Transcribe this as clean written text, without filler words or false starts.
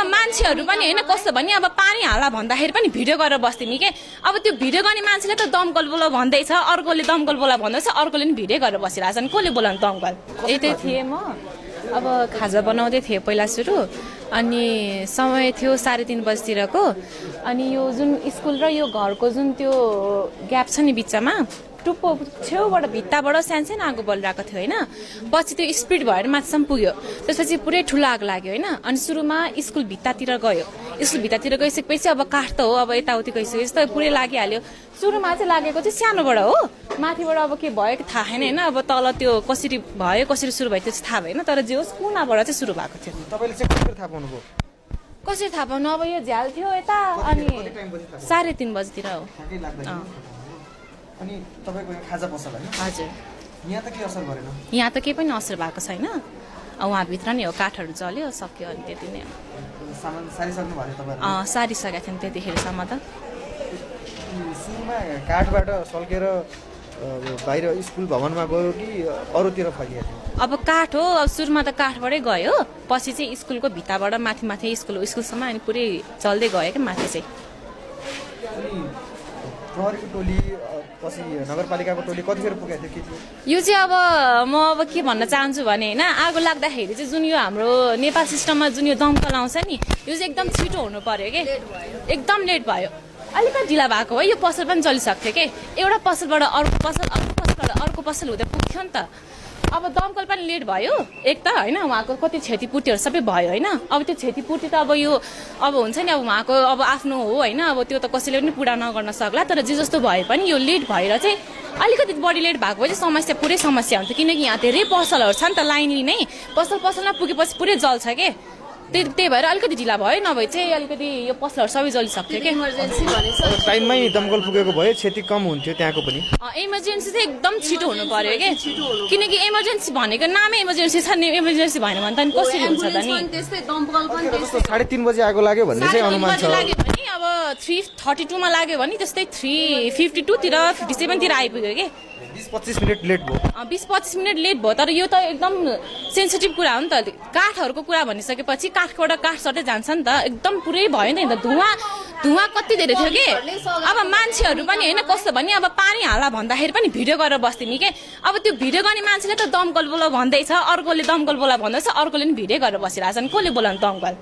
मान्छेहरू पनि हैन कस्तो भने अब पानी हाला भन्दाखेरि पनि भिडियो गरेर बस्दिमी के अब त्यो भिडियो गर्ने मान्छेले त दमकल बोला भन्दैछ अर्कोले दमकल बोला भन्दैछ अर्कोले नि भिडियो गरेर बसिरहेछन् कसले बोलाउनु दमकल यतै थिए म अब खाजा बनाउँदै थिएँ पहिला सुरु अनि समय थियो 3:30 बजेतिरको अनि यो जुन स्कुल र यो घरको जुन त्यो ग्याप छ नि बिचमा टुप्पो छेउबाट भित्ताबाट सानसानो आगो बलिरहेको थियो होइन पछि त्यो स्पिड भएर माथिसम्म पुग्यो त्यसपछि पुरै ठुलो आगो लाग्यो होइन अनि सुरुमा स्कुल भित्तातिर गयो स्कुल भित्तातिर गइसकेपछि अब काठ त हो अब यताउति गइसकेपछि त पुरै लागिहाल्यो सुरुमा चाहिँ लागेको चाहिँ सानोबाट हो माथिबाट अब के भयो कि थाहा छैन होइन अब तल त्यो कसरी भयो कसरी सुरु भयो त्यो चाहिँ थाहा भएन तर जे होस् कुनाबाट चाहिँ सुरु भएको थियो तपाईले चाहिँ कसरी थाहा पाउनुभयो कसरी थाहा पाउनु अब यो झ्याल थियो यता अनि 3:30 बजेतिर हो अनि तपाईको यहाँ खाजा पसल हैन हजुर यहाँ त के असर गरेन यहाँ त केही पनि असर भएको छैन उहाँ भित्र नै हो काठहरू जल्यो सक्यो अनि त्यति नै हो सामान सारिसक्नु भयो तपाईहरु सारिसकेका थियौँ त्यतिखेरसम्म त सुरुमा काठबाट सल्केर बाहिर स्कुल भवनमा गयो कि अरूतिर फर्किएको थियो अब काठ हो अब सुरुमा त काठबाटै गयो पछि चाहिँ स्कुलको भित्ताबाट माथि माथि स्कुलसम्म अनि पुरै चल्दै गयो क्या माथि चाहिँ प्रहरीको टोली पछि नगरपालिकाको टोली कतिखेर पुगेको थियो के यो चाहिँ अब म अब के भन्न चाहन्छु भने होइन आगो लाग्दाखेरि चाहिँ जुन यो हाम्रो नेपाल सिस्टममा जुन यो दमकल आउँछ नि यो चाहिँ एकदम छिटो हुनु पर्यो कि एकदम लेट भयो अलिकति ढिला भएको है यो पसल पनि चलिसक्थ्यो कि एउटा पसलबाट अर्को पसलबाट अर्को पसल हुँदै पुग्थ्यो नि त अब दमकल पनि लेट भयो एक त होइन उहाँको कति क्षतिपूर्तिहरू सबै भयो होइन अब त्यो क्षतिपूर्ति त अब यो अब हुन्छ नि अब उहाँको अब आफ्नो हो होइन अब त्यो त कसैले पनि पुरा नगर्न सक्ला तर जे जस्तो भए पनि यो लेट भएर चाहिँ अलिकति बढी लेट भएको भए चाहिँ समस्या पुरै समस्या हुन्छ किनकि यहाँ धेरै पसलहरू छ नि त लाइन लिने पसलमा पुगेपछि पुरै जल्छ के त्यही भएर अलिकति ढिला भयो नभए चाहिँ अलिकति यो पसलहरू सबै जलिसक्थ्यो कि इमर्जेन्सी टाइममै दमकल पुगेको भए क्षति कम हुन्थ्यो त्यहाँको पनि इमर्जेन्सी चाहिँ एकदम छिटो हुनु पर्यो कि किनकि इमर्जेन्सी भनेको नामै इमर्जेन्सी छ नि इमर्जेन्सी भएन भने त कसरी हुन्छ त नि 3:30 बजे आगो लाग्यो भन्ने चाहिँ अनुमान छ लाग्यो भने अब 3:32 मा लाग्यो भने त्यस्तै 3:52 तिर 57 तिर आइपुग्यो कि 20-25 मिनट लेट भयो 20-25 मिनट लेट भयो तर यो त एकदम सेन्सिटिभ कुरा हो नि त काठहरूको कुरा भनिसकेपछि काठबाट काठ सटै जान्छ नि त एकदम पुरै भयो नि त धुवा कति धेरै थियो कि अब मान्छेहरू पनि होइन कस्तो भने अब पानी हाला भन्दाखेरि पनि भिडियो गरेर बस्दिमी के अब त्यो भिडियो गर्ने मान्छेले त दमकल बोला भन्दैछ अर्कोले दमकल बोला भन्दैछ अर्कोले नि भिडियो गरेर बसिरहेछन् कसले बोलाउनु दमकल